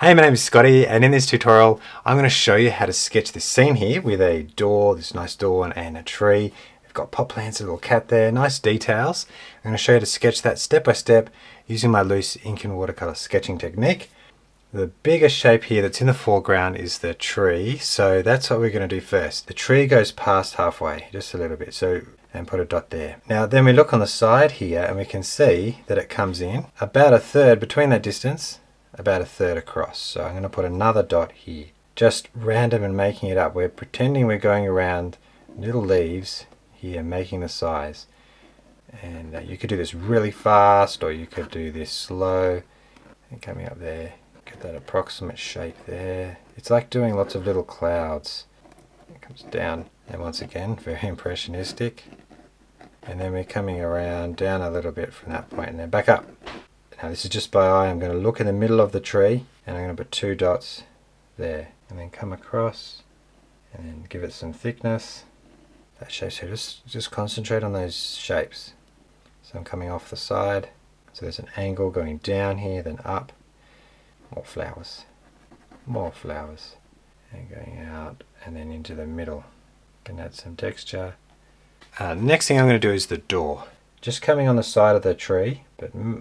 Hey, my name is Scotty, and in this tutorial I'm going to show you how to sketch this scene here with a door, this nice door and a tree. We've got pot plants, a little cat there, nice details. I'm going to show you how to sketch that step by step using my loose ink and watercolor sketching technique. The bigger shape here that's in the foreground is the tree, so that's what we're going to do first. The tree goes past halfway, just a little bit, and put a dot there. Now then we look on the side here and we can see that it comes in about a third between that distance, about a third across. So I'm going to put another dot here. Just random and making it up. We're pretending we're going around little leaves here, making the size. And you could do this really fast, or you could do this slow. And coming up there, get that approximate shape there. It's like doing lots of little clouds. It comes down, and once again, very impressionistic. And then we're coming around down a little bit from that point, and then back up. Now this is just by eye. I'm going to look in the middle of the tree and I'm going to put two dots there and then come across and then give it some thickness. That shape, so just concentrate on those shapes. So I'm coming off the side, so there's an angle going down here, then up. More flowers, and going out and then into the middle. Can add some texture. Next thing I'm going to do is the door. Just coming on the side of the tree,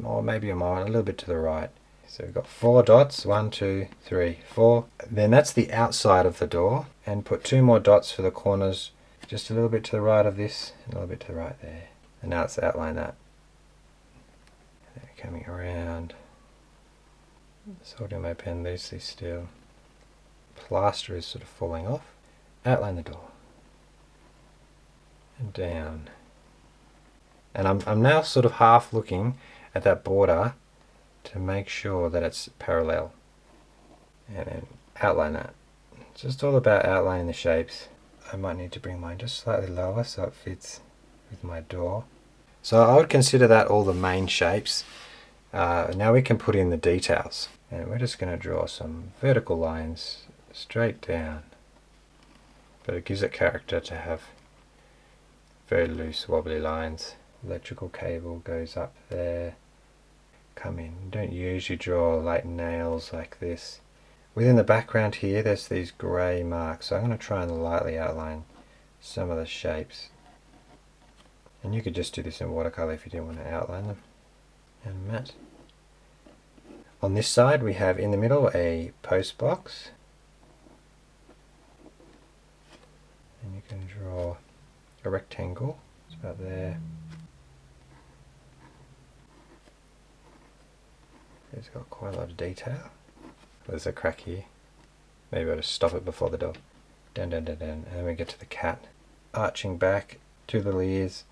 or maybe a little bit to the right. So we've got 4 dots, 1, 2, 3, 4. Then that's the outside of the door, and put 2 more dots for the corners, just a little bit to the right of this, and a little bit to the right there. And now let's outline that. Then coming around, just holding my pen loosely still. Plaster is sort of falling off. Outline the door. And down. And I'm now sort of half looking at that border to make sure that it's parallel. And then outline that. It's just all about outlining the shapes. I might need to bring mine just slightly lower so it fits with my door. So I would consider that all the main shapes. Now we can put in the details. And we're just going to draw some vertical lines straight down. But it gives it character to have very loose wobbly lines. Electrical cable goes up there. Come in. Don't usually draw like nails like this. Within the background here there's these grey marks, so I'm going to try and lightly outline some of the shapes. And you could just do this in watercolor if you didn't want to outline them. And matte. On this side we have in the middle a post box. And you can draw a rectangle. It's about there. It's got quite a lot of detail. There's a crack here. Maybe I'll just stop it before the door. Down, down, down, down. And then we get to the cat. Arching back, 2 little ears,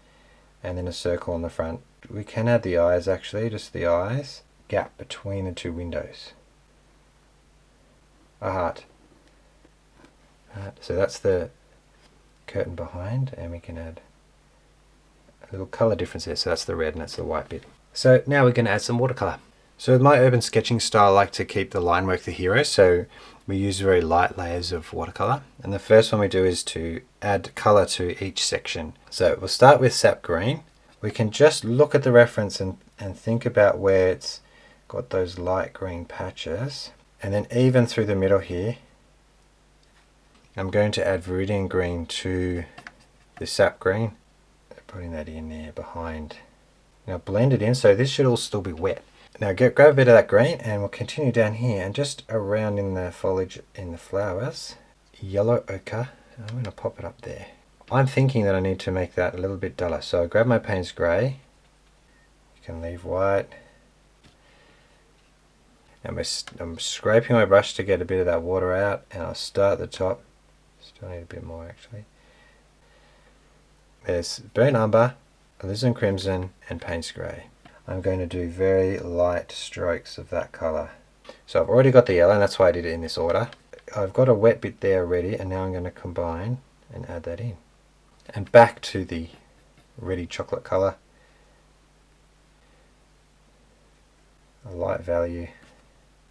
and then a circle on the front. We can add the eyes actually, just the eyes. Gap between the 2 windows. A heart. So that's the curtain behind, and we can add a little colour difference there. So that's the red and that's the white bit. So now we're going to add some watercolour. So with my urban sketching style, I like to keep the line work the hero, so we use very light layers of watercolour. And the first one we do is to add colour to each section. So we'll start with sap green. We can just look at the reference and think about where it's got those light green patches. And then even through the middle here, I'm going to add viridian green to the sap green. Putting that in there behind. Now blend it in, so this should all still be wet. Now grab a bit of that green and we'll continue down here and just around in the foliage in the flowers. Yellow ochre. I'm going to pop it up there. I'm thinking that I need to make that a little bit duller. So I grab my Payne's grey. You can leave white. And I'm scraping my brush to get a bit of that water out, and I'll start at the top. Still need a bit more actually. There's burnt umber, alizarin crimson and Payne's grey. I'm going to do very light strokes of that colour. So I've already got the yellow, and that's why I did it in this order. I've got a wet bit there already, and now I'm going to combine and add that in. And back to the ready chocolate colour. A light value.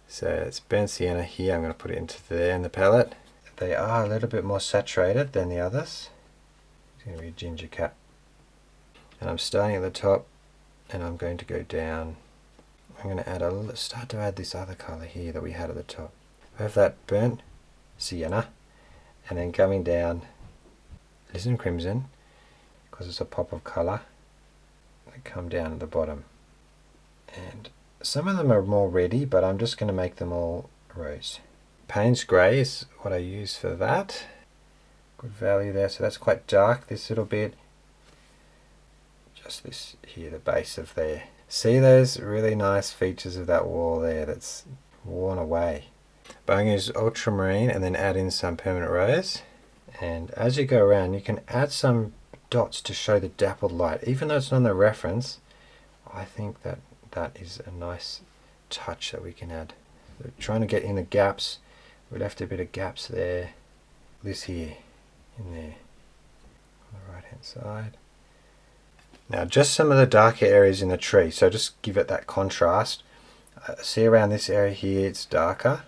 So it's burnt sienna here, I'm going to put it into there in the palette. They are a little bit more saturated than the others. It's going to be a ginger cat. And I'm starting at the top, and I'm going to go down I'm going to start to add this other colour here that we had at the top. I have that burnt sienna, and then coming down Alizarin crimson, because it's a pop of colour. They come down at the bottom, and some of them are more reddy, but I'm just going to make them all rose. Payne's grey is what I use for that. Good value there, so that's quite dark, this little bit. Just this here, the base of there. See those really nice features of that wall there that's worn away. But I'm going to use ultramarine and then add in some permanent rose. And as you go around, you can add some dots to show the dappled light. Even though it's not on the reference, I think that that is a nice touch that we can add. So trying to get in the gaps. We left a bit of gaps there. This here, in there, on the right hand side. Now just some of the darker areas in the tree, so just give it that contrast. See around this area here it's darker.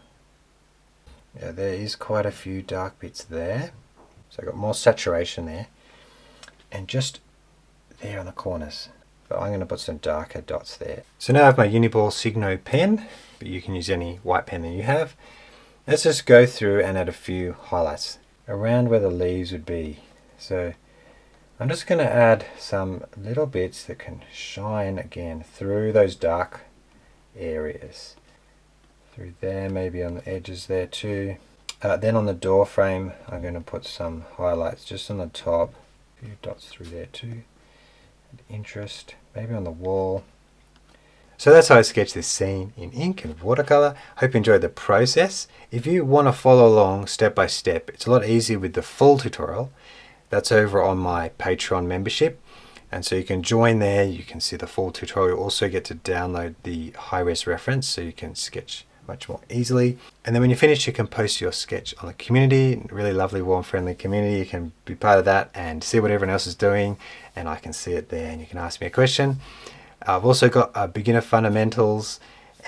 Yeah, there is quite a few dark bits there. So I've got more saturation there. And just there on the corners. But I'm going to put some darker dots there. So now I have my Uniball Signo pen, but you can use any white pen that you have. Let's just go through and add a few highlights around where the leaves would be. So I'm just going to add some little bits that can shine again through those dark areas. Through there, maybe on the edges there too. Then on the door frame, I'm going to put some highlights just on the top. A few dots through there too. Interest, maybe on the wall. So that's how I sketched this scene in ink and watercolor. Hope you enjoyed the process. If you want to follow along step by step, it's a lot easier with the full tutorial. That's over on my Patreon membership, and so you can join there. You can see the full tutorial. You also get to download the high-res reference so you can sketch much more easily. And then when you finish, you can post your sketch on the community. Really lovely, warm, friendly community. You can be part of that and see what everyone else is doing, and I can see it there, and you can ask me a question. I've also got a beginner fundamentals,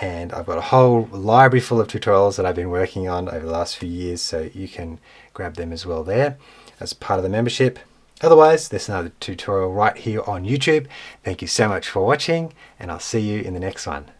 and I've got a whole library full of tutorials that I've been working on over the last few years, so you can grab them as well there as part of the membership. Otherwise, there's another tutorial right here on YouTube. Thank you so much for watching, and I'll see you in the next one.